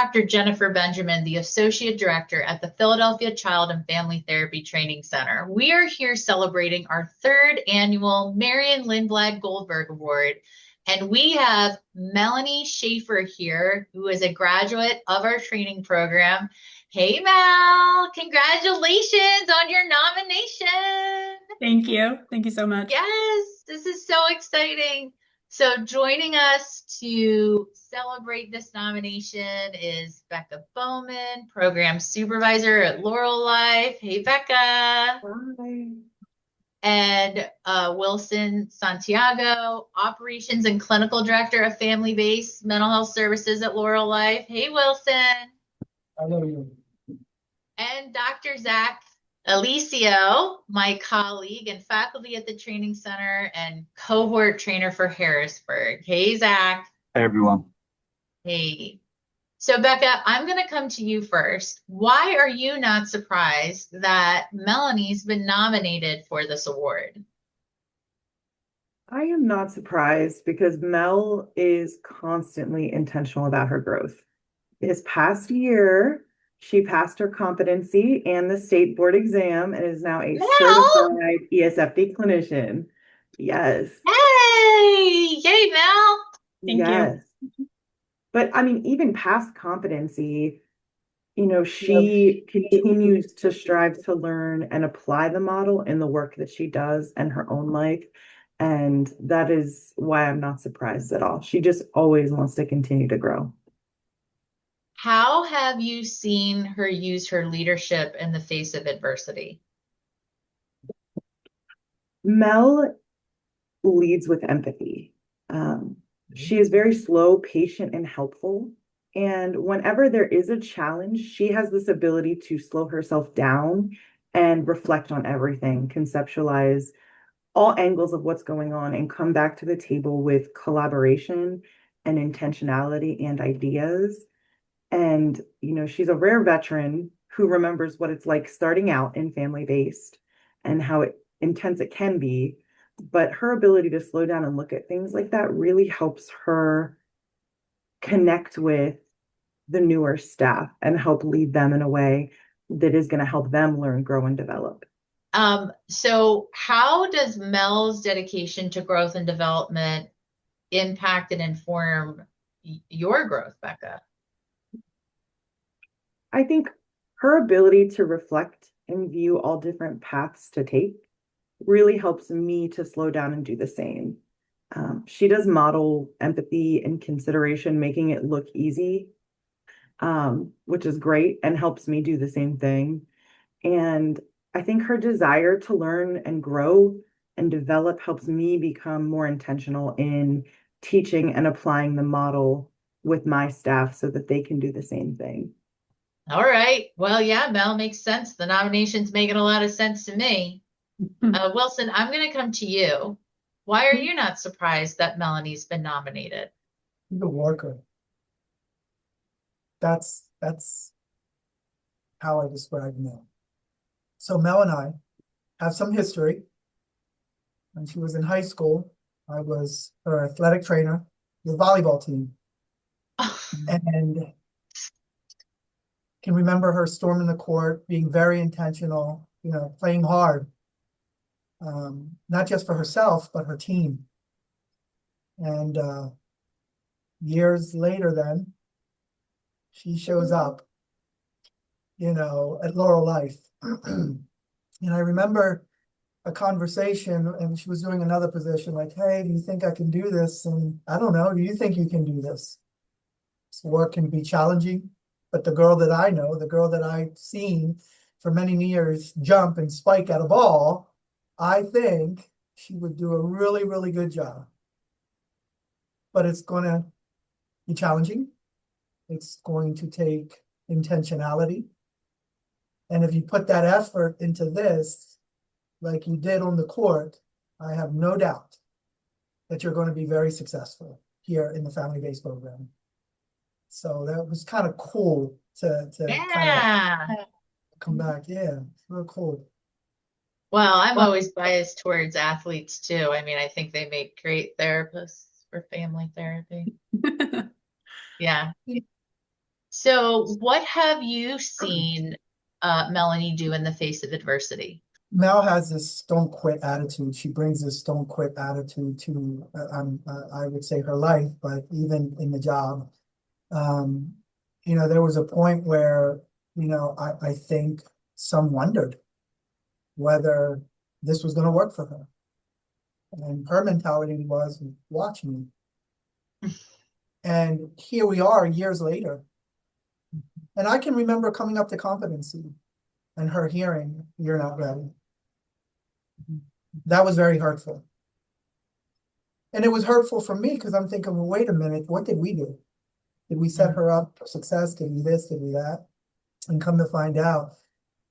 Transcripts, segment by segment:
Dr. Jennifer Benjamin, the Associate Director at the Philadelphia Child and Family Therapy Training Center. We are here celebrating our third annual Marion Lindblad-Goldberg Award, and we have Melanie Sheaffer here, who is a graduate of our training program. Hey, Mel, congratulations on your nomination. Thank you. Thank you so much. Yes, this is so exciting. So joining us to celebrate this nomination is Becca Bowman, Program Supervisor at Laurel Life. Hey, Becca. Bye. And Wilson Santiago, Operations and Clinical Director of Family-Based Mental Health Services at Laurel Life. Hey, Wilson. Hello. And Dr. Zach Alicio, my colleague and faculty at the training center and cohort trainer for Harrisburg. Hey, Zach. Hey, everyone. Hey. So, Becca, I'm going to come to you first. Why are you not surprised that Melanie's been nominated for this award? I am not surprised because Mel is constantly intentional about her growth. This past year, she passed her competency and the state board exam and is now a certified ESFT clinician. Yes. Hey! Yay, Mel! Thank you. But I mean, even past competency, she continues to strive to learn and apply the model in the work that she does in her own life. And that is why I'm not surprised at all. She just always wants to continue to grow. How have you seen her use her leadership in the face of adversity? Mel leads with empathy. She is very slow, patient, and helpful. And whenever there is a challenge, she has this ability to slow herself down and reflect on everything, conceptualize all angles of what's going on, and come back to the table with collaboration and intentionality and ideas. And, she's a rare veteran who remembers what it's like starting out in family-based and how intense it can be. But her ability to slow down and look at things like that really helps her connect with the newer staff and help lead them in a way that is going to help them learn, grow, and develop. So how does Mel's dedication to growth and development impact and inform your growth, Becca? I think her ability to reflect and view all different paths to take really helps me to slow down and do the same. She does model empathy and consideration, making it look easy, which is great and helps me do the same thing. And I think her desire to learn and grow and develop helps me become more intentional in teaching and applying the model with my staff so that they can do the same thing. All right. Well, yeah, Mel, makes sense. The nomination's making a lot of sense to me. Wilson, I'm going to come to you. Why are you not surprised that Melanie's been nominated? The worker. That's how I describe Mel. So Mel and I have some history. When she was in high school, I was her athletic trainer, the volleyball team. And can remember her storming the court, being very intentional, playing hard. Not just for herself, but her team. And years later then, she shows up, at Laurel Life. And I remember a conversation, and she was doing another position, like, hey, do you think I can do this? And I don't know, do you think you can do this? This work can be challenging, but the girl that I know, the girl that I've seen for many years jump and spike at a ball, I think she would do a really, really good job. But it's going to be challenging. It's going to take intentionality. And if you put that effort into this, like you did on the court, I have no doubt that you're going to be very successful here in the family-based program. So that was kind of cool to kind of come back. Yeah, real cool. Well, I'm always biased towards athletes too. I mean, I think they make great therapists for family therapy. Yeah. So what have you seen Melanie do in the face of adversity? Mel has this don't quit attitude. She brings this don't quit attitude to, I would say, her life, but even in the job. Um, there was a point where, I think some wondered whether this was going to work for her. And her mentality was, watch me. And here we are years later. And I can remember coming up to competency and her hearing, you're not ready. That was very hurtful. And it was hurtful for me because I'm thinking, well, wait a minute, what did we do? Did we set her up for success? Did we this? Did we that? And come to find out,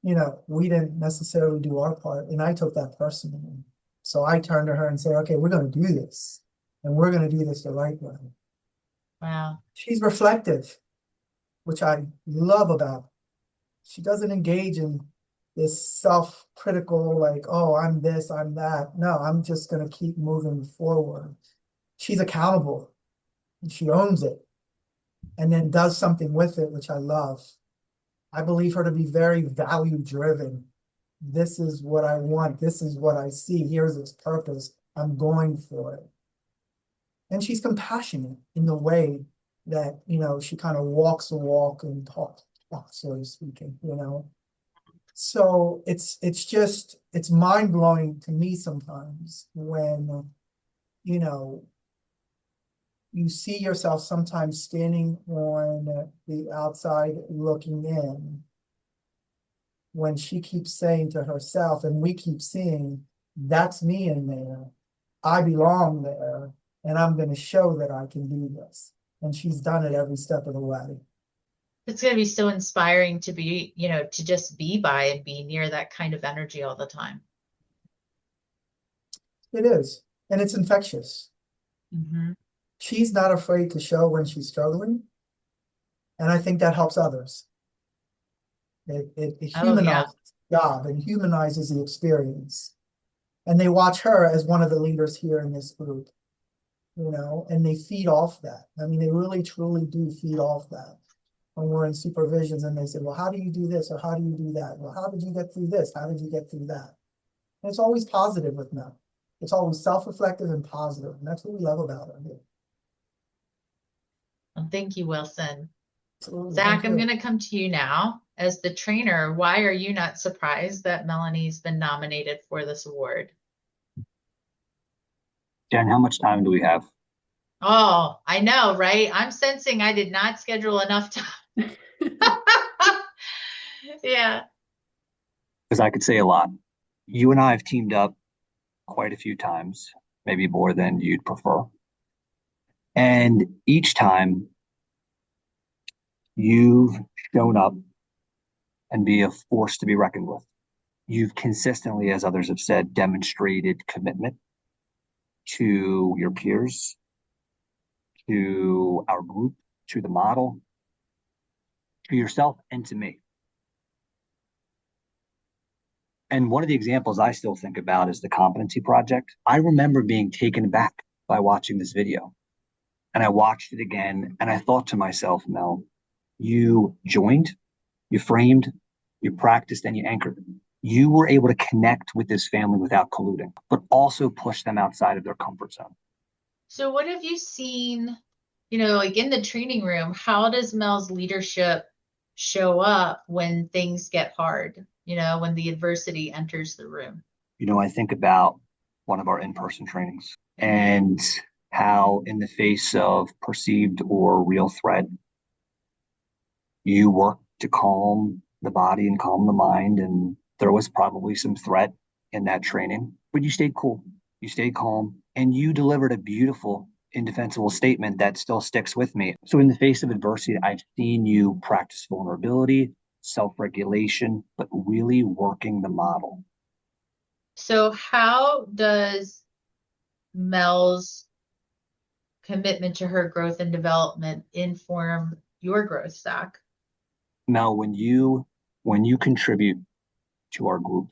we didn't necessarily do our part. And I took that personally. So I turned to her and said, okay, we're going to do this. And we're going to do this the right way. Wow. She's reflective, which I love about her. She doesn't engage in this self-critical, like, oh, I'm this, I'm that. No, I'm just going to keep moving forward. She's accountable. And she owns it. And then does something with it, which I love. I believe her to be very value-driven. This is what I want. This is what I see. Here's its purpose. I'm going for it. And she's compassionate in the way that, she kind of walks the walk and talks, so to speak, So it's mind-blowing to me sometimes when, you see yourself sometimes standing on the outside looking in, when she keeps saying to herself, and we keep seeing, that's me in there. I belong there, and I'm going to show that I can do this. And she's done it every step of the way. It's going to be so inspiring to be, to just be by and be near that kind of energy all the time. It is. And it's infectious. Mm-hmm. She's not afraid to show when she's struggling. And I think that helps others. It humanizes the job and humanizes the experience. And they watch her as one of the leaders here in this group, and they feed off that. I mean, they really, truly do feed off that. When we're in supervisions and they say, well, how do you do this? Or how do you do that? Well, how did you get through this? How did you get through that? And it's always positive with Mel. It's always self-reflective and positive. And that's what we love about her here. Well, thank you, Wilson. Absolutely. Zach, I'm going to come to you now. As the trainer, why are you not surprised that Melanie's been nominated for this award? Jen, how much time do we have? Oh, I know, right? I'm sensing I did not schedule enough time. Yeah. Because I could say a lot. You and I have teamed up quite a few times, maybe more than you'd prefer. And each time you've shown up and be a force to be reckoned with. You've consistently, as others have said, demonstrated commitment to your peers, to our group, to the model, to yourself, and to me. And one of the examples I still think about is the competency project. I remember being taken aback by watching this video. And I watched it again, and I thought to myself, Mel, you joined, you framed, you practiced, and you anchored. You were able to connect with this family without colluding, but also push them outside of their comfort zone. So what have you seen, like in the training room, how does Mel's leadership show up when things get hard, when the adversity enters the room? I think about one of our in-person trainings and how in the face of perceived or real threat, you work to calm the body and calm the mind. And there was probably some threat in that training, but you stayed cool, you stayed calm, and you delivered a beautiful, indefensible statement that still sticks with me. So in the face of adversity, I've seen you practice vulnerability, self-regulation, but really working the model. So how does Mel's commitment to her growth and development inform your growth, Zach? Mel, when you contribute to our group,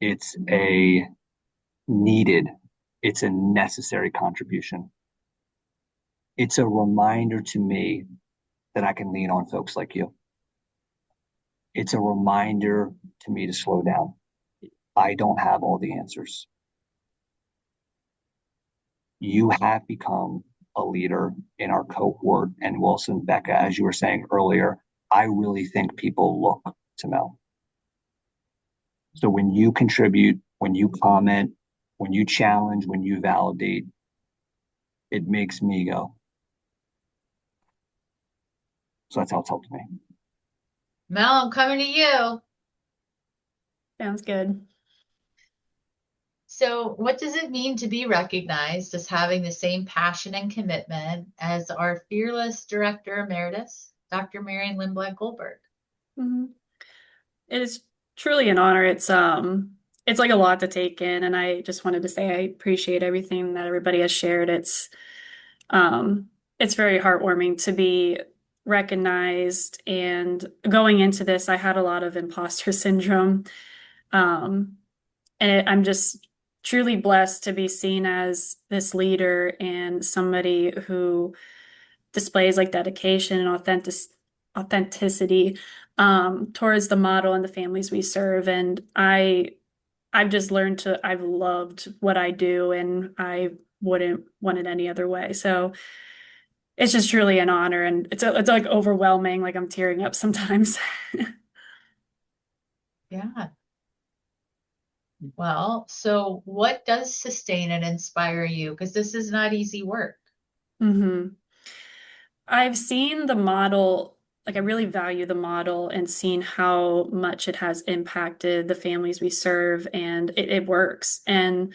it's a needed, it's a necessary contribution. It's a reminder to me that I can lean on folks like you. It's a reminder to me to slow down. I don't have all the answers. You have become a leader in our cohort, and Wilson, Becca, as you were saying earlier, I really think people look to Mel. So when you contribute, when you comment, when you challenge, when you validate, it makes me go. So that's how it's helped me. Mel, I'm coming to you. Sounds good. So what does it mean to be recognized as having the same passion and commitment as our fearless Director Emeritus, Dr. Marion Lindblad-Goldberg? Mhm. It is truly an honor. It's like a lot to take in, and I just wanted to say I appreciate everything that everybody has shared. It's very heartwarming to be recognized, and going into this, I had a lot of imposter syndrome. I'm just truly blessed to be seen as this leader and somebody who displays like dedication and authenticity towards the model and the families we serve. And I've just learned I've loved what I do, and I wouldn't want it any other way. So it's just truly an honor, and it's like overwhelming, like I'm tearing up sometimes. Yeah. Well, so what does sustain and inspire you? Because this is not easy work. I've seen the model, like I really value the model and seen how much it has impacted the families we serve, and it works. And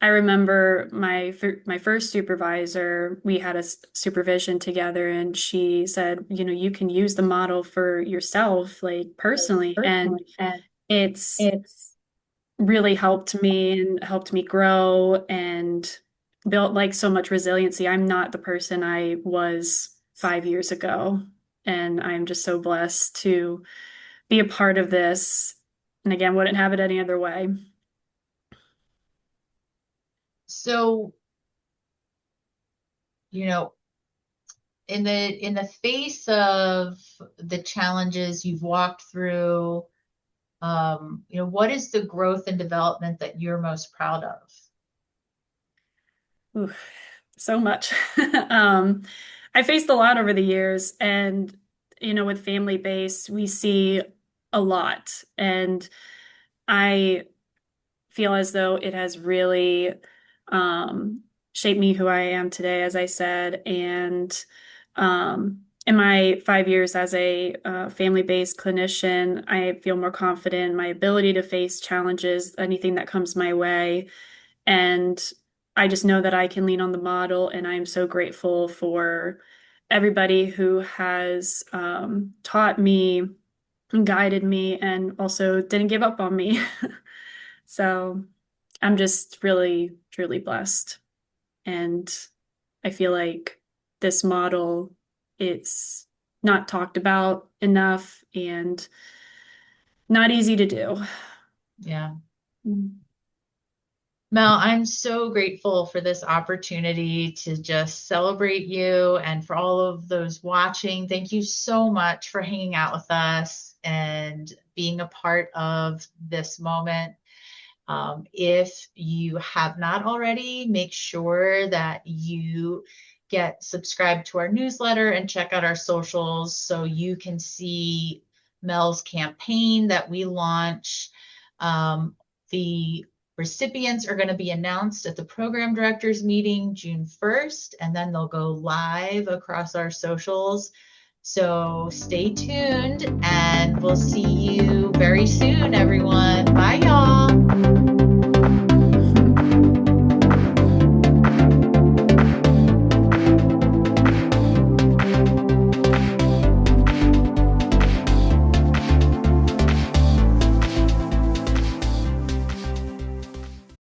I remember my first supervisor, we had a supervision together, and she said, you can use the model for yourself, like personally. And it's really helped me and helped me grow and built like so much resiliency. I'm not the person I was 5 years ago, and I'm just so blessed to be a part of this. And again, wouldn't have it any other way. So, in the face of the challenges you've walked through, what is the growth and development that you're most proud of? Ooh, so much. I faced a lot over the years, and with family based, we see a lot, and I feel as though it has really shaped me who I am today, as I said. And in my 5 years as a family-based clinician, I feel more confident in my ability to face challenges, anything that comes my way. And I just know that I can lean on the model, and I'm so grateful for everybody who has taught me and guided me and also didn't give up on me. So I'm just really, truly blessed. And I feel like this model is not talked about enough and not easy to do. Yeah. Mel, I'm so grateful for this opportunity to just celebrate you, and for all of those watching. Thank you so much for hanging out with us and being a part of this moment. If you have not already, make sure that you get subscribed to our newsletter and check out our socials so you can see Mel's campaign that we launch. The recipients are going to be announced at the program directors meeting June 1st, and then they'll go live across our socials. So stay tuned, and we'll see you very soon, everyone. Bye, y'all.